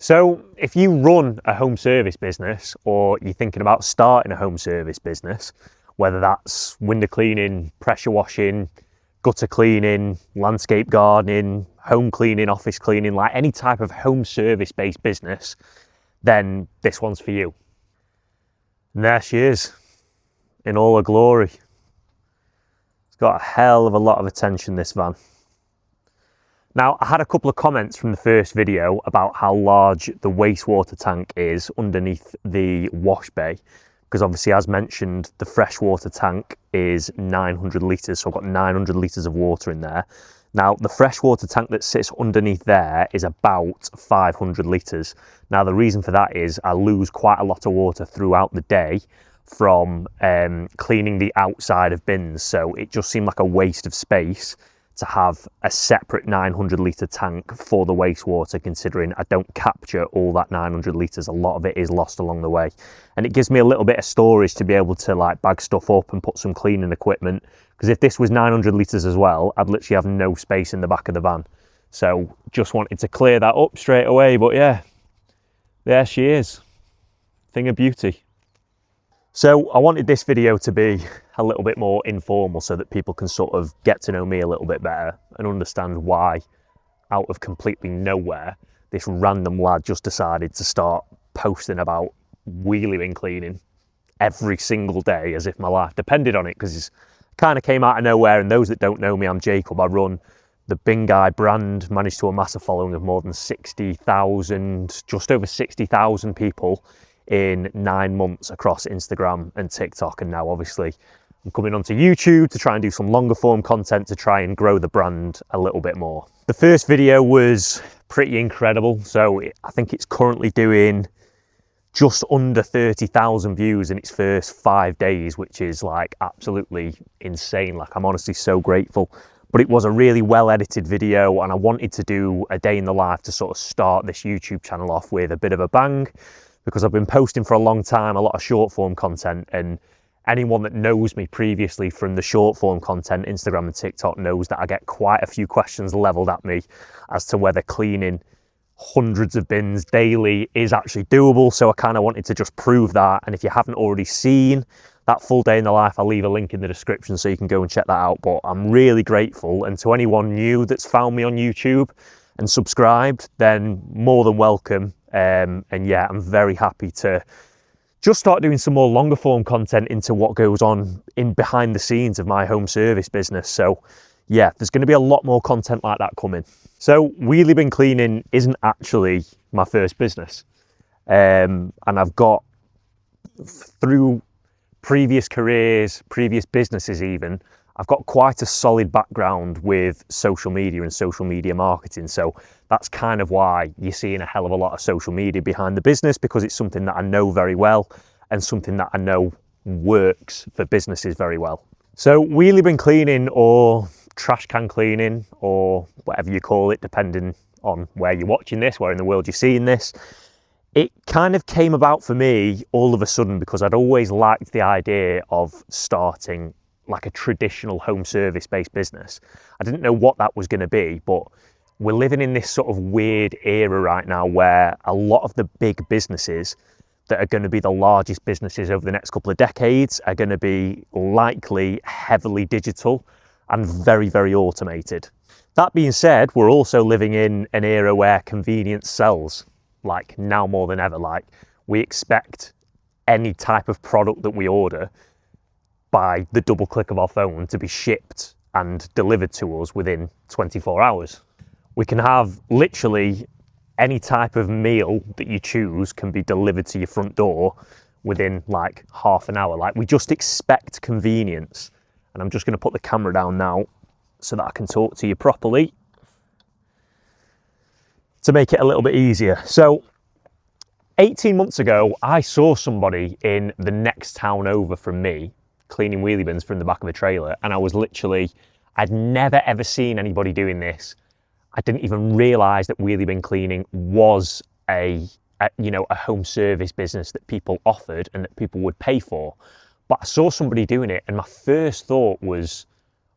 So if you run a home service business or you're thinking about starting a home service business, whether that's window cleaning, pressure washing, gutter cleaning, landscape gardening, home cleaning, office cleaning, like any type of home service based business, then this one's for you. And there she is in all her glory. It's got a hell of a lot of attention, this van. Now, I had a couple of comments from the first video about how large the wastewater tank is underneath the wash bay, because obviously, as mentioned, the freshwater tank is 900 litres, so I've got 900 litres of water in there. Now, the freshwater tank that sits underneath there is about 500 litres. Now, the reason for that is I lose quite a lot of water throughout the day from cleaning the outside of bins, so it just seemed like a waste of space to have a separate 900 litre tank for the wastewater, considering I don't capture all that 900 litres. A lot of it is lost along the way. And it gives me a little bit of storage to be able to like bag stuff up and put some cleaning equipment. Because if this was 900 litres as well, I'd literally have no space in the back of the van. So just wanted to clear that up straight away. But yeah, there she is. Thing of beauty. So I wanted this video to be a little bit more informal so that people can sort of get to know me a little bit better and understand why, out of completely nowhere, this random lad just decided to start posting about wheelie bin cleaning every single day as if my life depended on it, because it kind of came out of nowhere. And those that don't know me, I'm Jacob. I run the Bin Guy brand, managed to amass a following of more than 60,000, just over 60,000 people in 9 months across Instagram and TikTok. And now obviously I'm coming onto YouTube to try and do some longer form content to try and grow the brand a little bit more. The first video was pretty incredible. So I think it's currently doing just under 30,000 views in its first 5 days, which is like absolutely insane. Like, I'm honestly so grateful. But it was a really well edited video, and I wanted to do a day in the life to sort of start this YouTube channel off with a bit of a bang, because I've been posting for a long time a lot of short form content, and anyone that knows me previously from the short form content, Instagram and TikTok, knows that I get quite a few questions leveled at me as to whether cleaning hundreds of bins daily is actually doable. So I kind of wanted to just prove that. And if you haven't already seen that full day in the life, I'll leave a link in the description so you can go and check that out. But I'm really grateful. And to anyone new that's found me on YouTube and subscribed, then more than welcome. And yeah, I'm very happy to just start doing some more longer form content into what goes on in behind the scenes of my home service business. So yeah, there's going to be a lot more content like that coming. So wheelie bin cleaning isn't actually my first business. And I've got, through previous careers, previous businesses even, I've got quite a solid background with social media and social media marketing. So that's kind of why you're seeing a hell of a lot of social media behind the business, because it's something that I know very well and something that I know works for businesses very well. So wheelie bin cleaning, or trash can cleaning, or whatever you call it, depending on where you're watching this, where in the world you're seeing this, it kind of came about for me all of a sudden because I'd always liked the idea of starting like a traditional home service based business. I didn't know what that was going to be, but we're living in this sort of weird era right now where a lot of the big businesses that are going to be the largest businesses over the next couple of decades are going to be likely heavily digital and very, very automated. That being said, we're also living in an era where convenience sells, like now more than ever. Like, we expect any type of product that we order by the double click of our phone to be shipped and delivered to us within 24 hours. We can have literally any type of meal that you choose can be delivered to your front door within like half an hour. Like, we just expect convenience. And I'm just going to put the camera down now so that I can talk to you properly to make it a little bit easier. So 18 months ago, I saw somebody in the next town over from me cleaning wheelie bins from the back of a trailer. And I'd never ever seen anybody doing this. I didn't even realize that wheelie bin cleaning was a home service business that people offered and that people would pay for. But I saw somebody doing it, and my first thought was,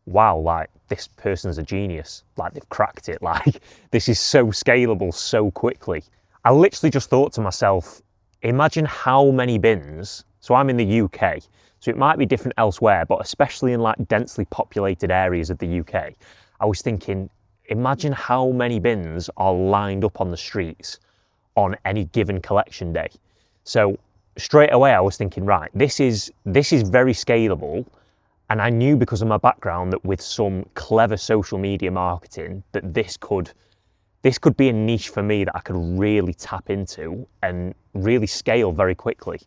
wow, like, this person's a genius. Like, they've cracked it. Like, this is so scalable so quickly. I literally just thought to myself, imagine how many bins, so I'm in the UK, so it might be different elsewhere, but especially in like densely populated areas of the UK, I was thinking, imagine how many bins are lined up on the streets on any given collection day. So straight away I was thinking, right, this is very scalable. And I knew because of my background that with some clever social media marketing that this could be a niche for me that I could really tap into and really scale very quickly.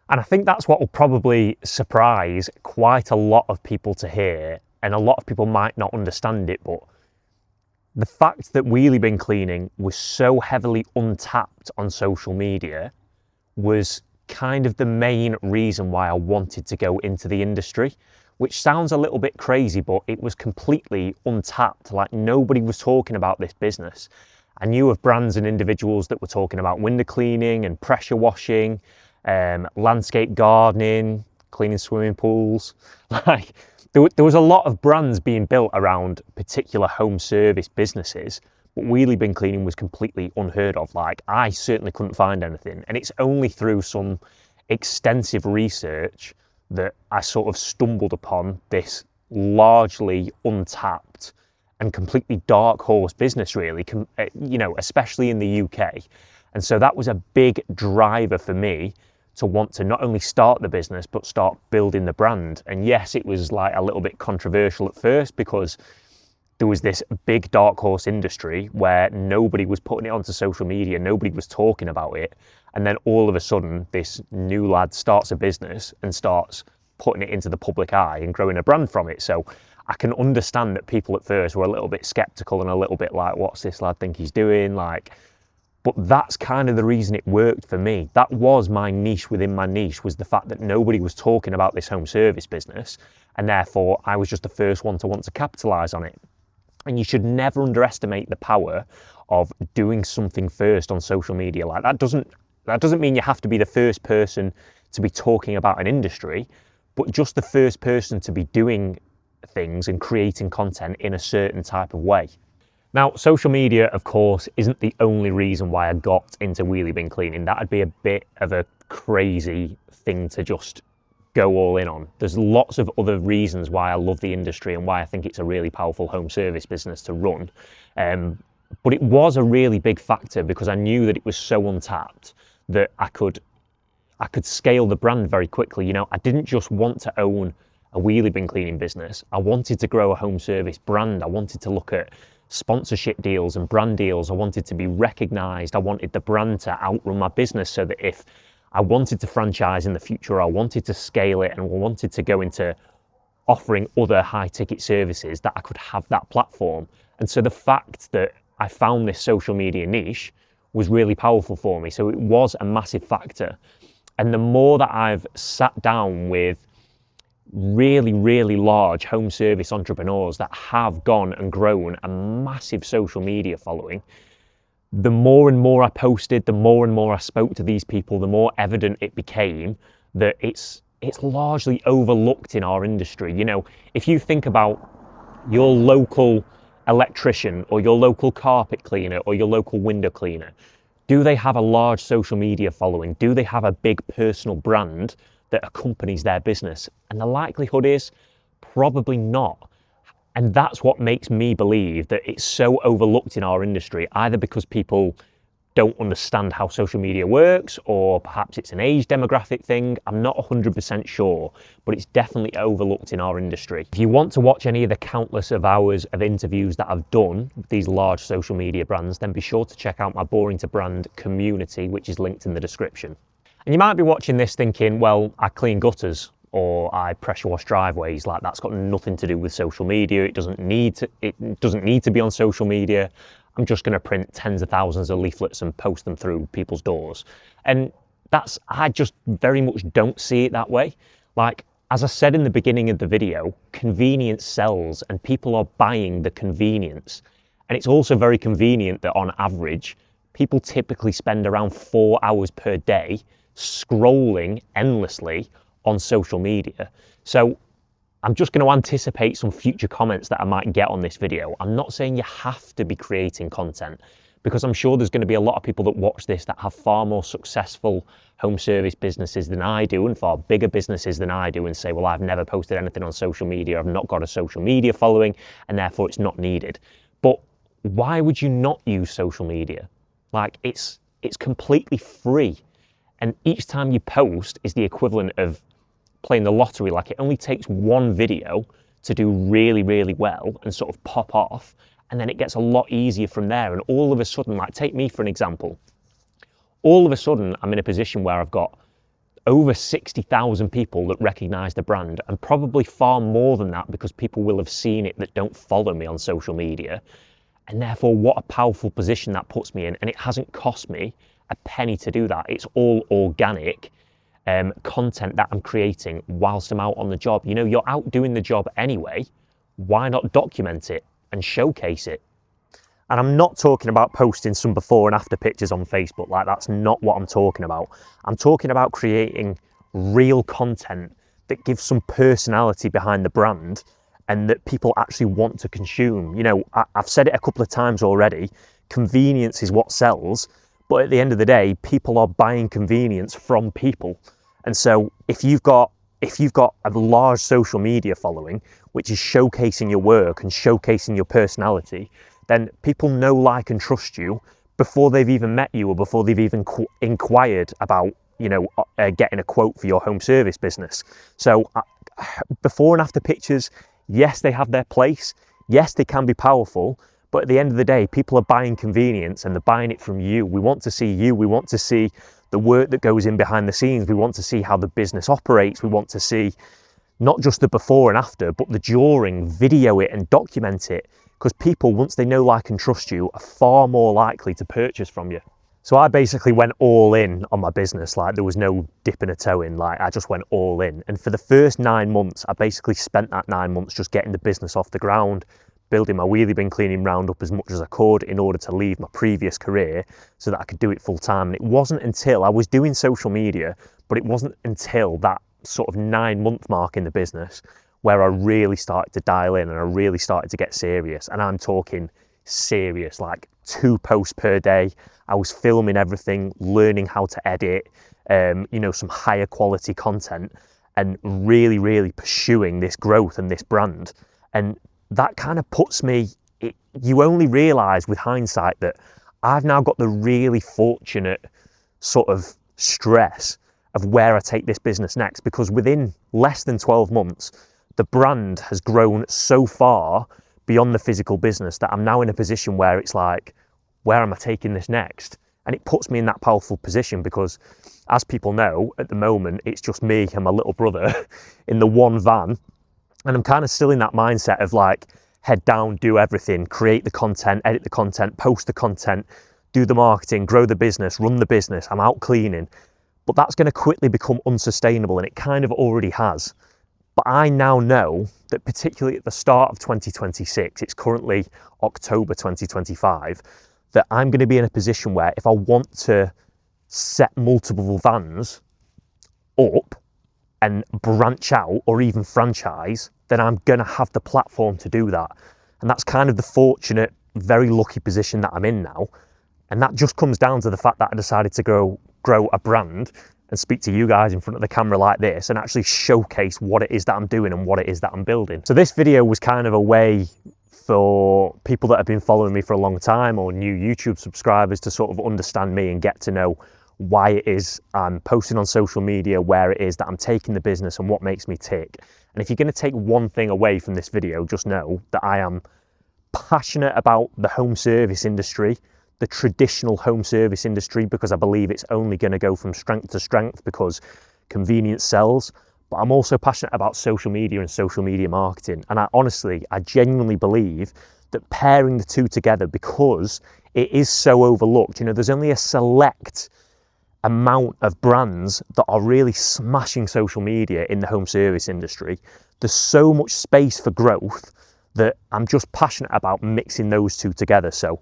And I think that's what will probably surprise quite a lot of people to hear, and a lot of people might not understand it, but the fact that wheelie bin cleaning was so heavily untapped on social media was kind of the main reason why I wanted to go into the industry, which sounds a little bit crazy, but it was completely untapped. Like, nobody was talking about this business. I knew of brands and individuals that were talking about window cleaning and pressure washing, landscape gardening, cleaning swimming pools. Like, there was a lot of brands being built around particular home service businesses, but wheelie bin cleaning was completely unheard of. Like, I certainly couldn't find anything. And it's only through some extensive research that I sort of stumbled upon this largely untapped and completely dark horse business, really, especially in the UK. And so that was a big driver for me to want to not only start the business, but start building the brand. And yes, it was like a little bit controversial at first because there was this big dark horse industry where nobody was putting it onto social media, nobody was talking about it. And then all of a sudden, this new lad starts a business and starts putting it into the public eye and growing a brand from it. So I can understand that people at first were a little bit skeptical and a little bit like, what's this lad think he's doing? But that's kind of the reason it worked for me. That was my niche within my niche, was the fact that nobody was talking about this home service business. And therefore, I was just the first one to want to capitalize on it. And you should never underestimate the power of doing something first on social media. Like, that doesn't mean you have to be the first person to be talking about an industry, but just the first person to be doing things and creating content in a certain type of way. Now, social media, of course, isn't the only reason why I got into wheelie bin cleaning. That'd be a bit of a crazy thing to just go all in on. There's lots of other reasons why I love the industry and why I think it's a really powerful home service business to run. But it was a really big factor because I knew that it was so untapped that I could scale the brand very quickly. I didn't just want to own a wheelie bin cleaning business. I wanted to grow a home service brand. I wanted to look at sponsorship deals and brand deals. I wanted to be recognized. I wanted the brand to outrun my business so that if I wanted to franchise in the future, I wanted to scale it and I wanted to go into offering other high ticket services, that I could have that platform. And so the fact that I found this social media niche was really powerful for me. So it was a massive factor. And the more that I've sat down with really, really large home service entrepreneurs that have gone and grown a massive social media following, the more and more I posted, the more and more I spoke to these people, the more evident it became that it's largely overlooked in our industry. If you think about your local electrician or your local carpet cleaner or your local window cleaner, do they have a large social media following? Do they have a big personal brand that accompanies their business? And the likelihood is probably not. And that's what makes me believe that it's so overlooked in our industry, either because people don't understand how social media works, or perhaps it's an age demographic thing. I'm not 100% sure, but it's definitely overlooked in our industry. If you want to watch any of the countless of hours of interviews that I've done with these large social media brands, then be sure to check out my Boring to Brand community, which is linked in the description. And you might be watching this thinking, well, I clean gutters or I pressure wash driveways. Like, that's got nothing to do with social media. It doesn't need to be on social media. I'm just going to print tens of thousands of leaflets and post them through people's doors. And I just very much don't see it that way. Like, as I said in the beginning of the video, convenience sells and people are buying the convenience. And it's also very convenient that on average, people typically spend around 4 hours per day scrolling endlessly on social media. So I'm just going to anticipate some future comments that I might get on this video. I'm not saying you have to be creating content, because I'm sure there's going to be a lot of people that watch this that have far more successful home service businesses than I do and far bigger businesses than I do and say, well, I've never posted anything on social media, I've not got a social media following, and therefore it's not needed. But why would you not use social media? Like, it's completely free. And each time you post is the equivalent of playing the lottery. Like, it only takes one video to do really, really well and sort of pop off. And then it gets a lot easier from there. And all of a sudden, like, take me for an example. All of a sudden, I'm in a position where I've got over 60,000 people that recognize the brand, and probably far more than that because people will have seen it that don't follow me on social media. And therefore, what a powerful position that puts me in. And it hasn't cost me a penny to do that. It's all organic content that I'm creating whilst I'm out on the job. You know, you're out doing the job anyway. Why not document it and showcase it? And I'm not talking about posting some before and after pictures on Facebook. Like, that's not what I'm talking about. I'm talking about creating real content that gives some personality behind the brand and that people actually want to consume. You know, I've said it a couple of times already, convenience is what sells, but at the end of the day, people are buying convenience from people. And so if you've got a large social media following, which is showcasing your work and showcasing your personality, then people know, like, and trust you before they've even met you or before they've even inquired about, you know, getting a quote for your home service business. So before and after pictures, yes, they have their place. Yes, they can be powerful. But at the end of the day, people are buying convenience and they're buying it from you. We want to see you. We want to see the work that goes in behind the scenes. We want to see how the business operates. We want to see not just the before and after, but the during, video it and document it. Because people, once they know, like, and trust you, are far more likely to purchase from you. So I basically went all in on my business. Like, there was no dipping a toe in. Like, I just went all in. And for the first 9 months, I basically spent that 9 months just getting the business off the ground, building my wheelie bin cleaning round up as much as I could in order to leave my previous career so that I could do it full time. And it wasn't until I was doing social media, but it wasn't until that sort of 9-month mark in the business where I really started to dial in and I really started to get serious. And I'm talking serious, like 2 posts per day. I was filming everything, learning how to edit, you know, some higher quality content, and really, really pursuing this growth and this brand. And that kind of puts me, you only realise with hindsight that I've now got the really fortunate sort of stress of where I take this business next, because within less than 12 months, the brand has grown so far beyond the physical business that I'm now in a position where it's like, where am I taking this next? And it puts me in that powerful position because, as people know, at the moment, it's just me and my little brother in the one van. And I'm kind of still in that mindset of like, head down, do everything, create the content, edit the content, post the content, do the marketing, grow the business, run the business. I'm out cleaning. But that's going to quickly become unsustainable, and it kind of already has. But I now know that particularly at the start of 2026, it's currently October 2025, that I'm going to be in a position where if I want to set multiple vans up and branch out or even franchise, then I'm going to have the platform to do that. And that's kind of the fortunate, very lucky position that I'm in now. And that just comes down to the fact that I decided to grow a brand and speak to you guys in front of the camera like this and actually showcase what it is that I'm doing and what it is that I'm building. So this video was kind of a way for people that have been following me for a long time or new YouTube subscribers to sort of understand me and get to know why it is I'm posting on social media, where it is that I'm taking the business and what makes me tick. And if you're going to take one thing away from this video, just know that I am passionate about the home service industry, the traditional home service industry, because I believe it's only going to go from strength to strength because convenience sells. But I'm also passionate about social media and social media marketing. And I genuinely believe that pairing the two together, because it is so overlooked, you know, there's only a select amount of brands that are really smashing social media in the home service industry. There's so much space for growth that I'm just passionate about mixing those two together. So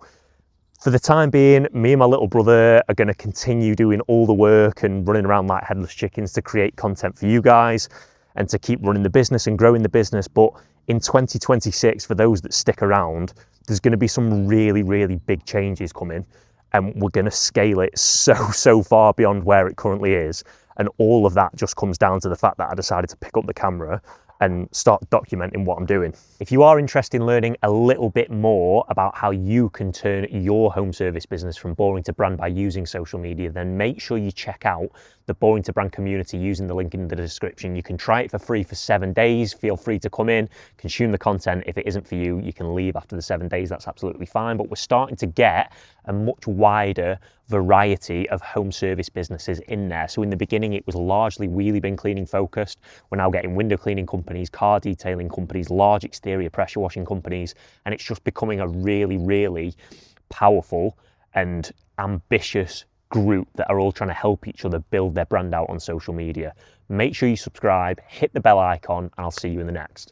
for the time being, me and my little brother are going to continue doing all the work and running around like headless chickens to create content for you guys and to keep running the business and growing the business. But in 2026, for those that stick around, there's going to be some really, really big changes coming, and we're going to scale it so far beyond where it currently is. And all of that just comes down to the fact that I decided to pick up the camera and start documenting what I'm doing. If you are interested in learning a little bit more about how you can turn your home service business from boring to brand by using social media, then make sure you check out the Boring to Brand community using the link in the description. You can try it for free for 7 days. Feel free to come in, consume the content. If it isn't for you, you can leave after the 7 days. That's absolutely fine. But we're starting to get a much wider variety of home service businesses in there. So in the beginning, it was largely wheelie bin cleaning focused. We're now getting window cleaning companies, car detailing companies, large exterior pressure washing companies, and it's just becoming a really, really powerful and ambitious group that are all trying to help each other build their brand out on social media. Make sure you subscribe, hit the bell icon, and I'll see you in the next.